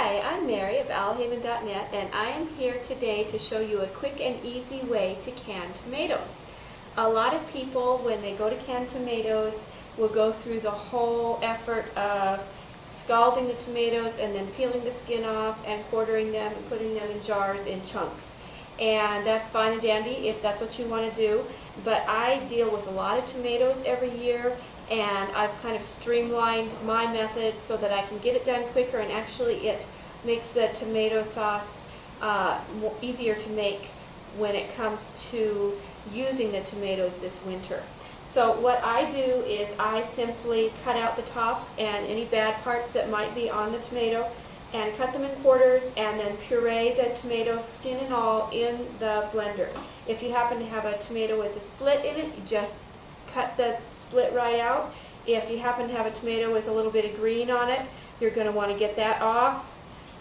Hi, I'm Mary of Owlhaven.net, and I am here today to show you a quick and easy way to can tomatoes. A lot of people, when they go to can tomatoes, will go through the whole effort of scalding the tomatoes and then peeling the skin off and quartering them and putting them in jars in chunks. And that's fine and dandy if that's what you want to do, but I deal with a lot of tomatoes every year, and I've kind of streamlined my method so that I can get it done quicker, and actually it makes the tomato sauce easier to make when it comes to using the tomatoes this winter. So what I do is I simply cut out the tops and any bad parts that might be on the tomato and cut them in quarters, and then puree the tomato, skin and all, in the blender. If you happen to have a tomato with a split in it, you just cut the split right out. If you happen to have a tomato with a little bit of green on it, you're going to want to get that off.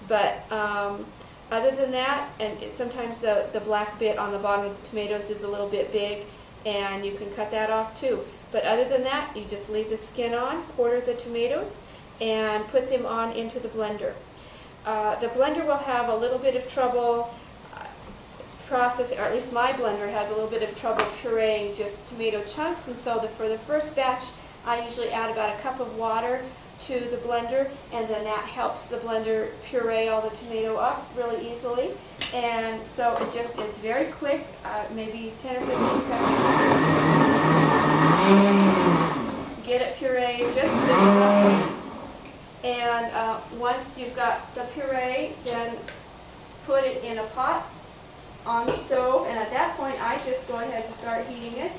But other than that, and sometimes the black bit on the bottom of the tomatoes is a little bit big, and you can cut that off too. But other than that, you just leave the skin on, quarter the tomatoes, and put them on into the blender. The blender will have a little bit of trouble processing, or at least my blender has a little bit of trouble pureeing just tomato chunks, and so for the first batch I usually add about a cup of water to the blender, and then that helps the blender puree all the tomato up really easily. And so it just is very quick, maybe 10 or 15 seconds. Get it pureed just enough. And once you've got the puree, then put it in a pot on the stove, and at that point I just go ahead and start heating it.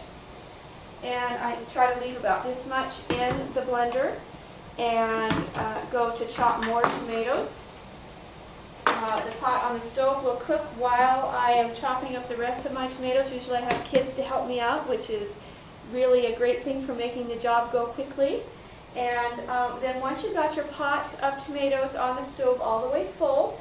And I try to leave about this much in the blender and go to chop more tomatoes. The pot on the stove will cook while I am chopping up the rest of my tomatoes. Usually I have kids to help me out, which is really a great thing for making the job go quickly. And then once you've got your pot of tomatoes on the stove all the way full,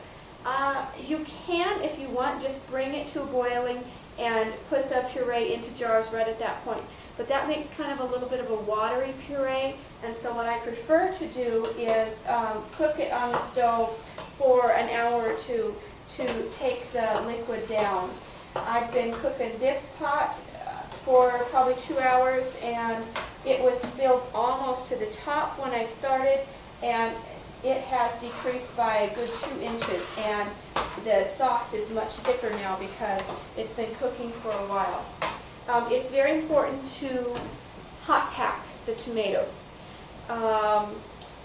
you can, if you want, just bring it to a boiling and put the puree into jars right at that point. But that makes kind of a little bit of a watery puree, and so what I prefer to do is cook it on the stove for an hour or two to take the liquid down. I've been cooking this pot for probably 2 hours, and it was filled almost to the top when I started, and it has decreased by a good 2 inches, and the sauce is much thicker now because it's been cooking for a while. It's very important to hot pack the tomatoes.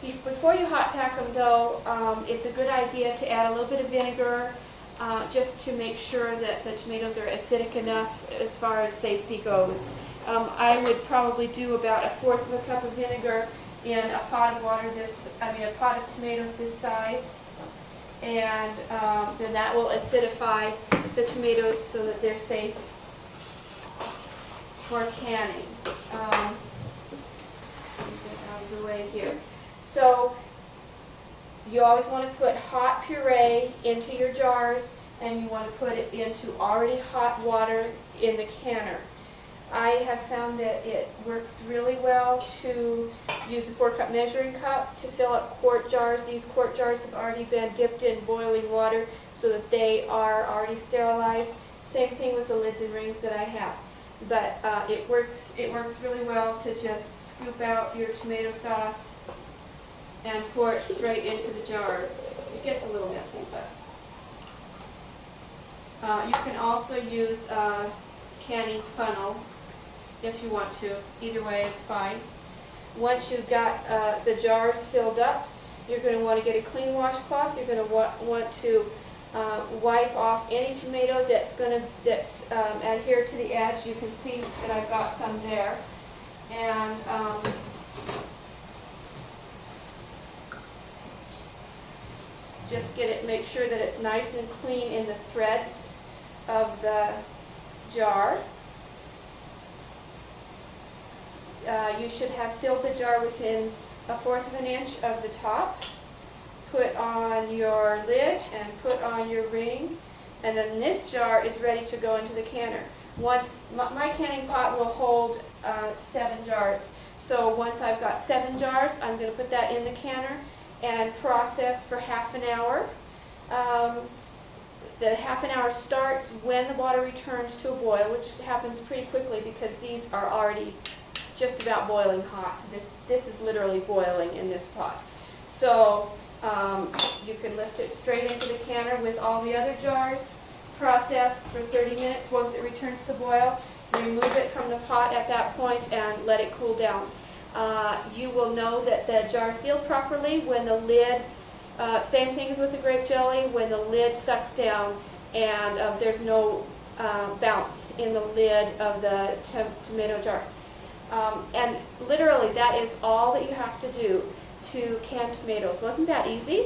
Before you hot pack them though, it's a good idea to add a little bit of vinegar just to make sure that the tomatoes are acidic enough as far as safety goes. I would probably do about 1/4 of a cup of vinegar in a pot of water a pot of tomatoes this size, and then that will acidify the tomatoes so that they're safe for canning. Get out of the way here. So you always want to put hot puree into your jars, and you want to put it into already hot water in the canner. I have found that it works really well to use a 4-cup measuring cup to fill up quart jars. These quart jars have already been dipped in boiling water so that they are already sterilized. Same thing with the lids and rings that I have. But it works really well to just scoop out your tomato sauce and pour it straight into the jars. It gets a little messy, but you can also use a canning funnel if you want to. Either way is fine. Once you've got the jars filled up, you're going to want to get a clean washcloth. You're going to want to wipe off any tomato that's adhered to the edge. You can see that I've got some there. And just make sure that it's nice and clean in the threads of the jar. You should have filled the jar within 1/4 of an inch of the top. Put on your lid and put on your ring, and then this jar is ready to go into the canner. Once my canning pot will hold 7 jars, so once I've got 7 jars, I'm going to put that in the canner, and process for half an hour. The half an hour starts when the water returns to a boil, which happens pretty quickly because these are already just about boiling hot. This is literally boiling in this pot. So you can lift it straight into the canner with all the other jars, process for 30 minutes. Once it returns to boil, remove it from the pot at that point and let it cool down. You will know that the jar is sealed properly when the lid, same thing as with the grape jelly, when the lid sucks down and there's no bounce in the lid of the tomato jar. And literally that is all that you have to do to can tomatoes. Wasn't that easy?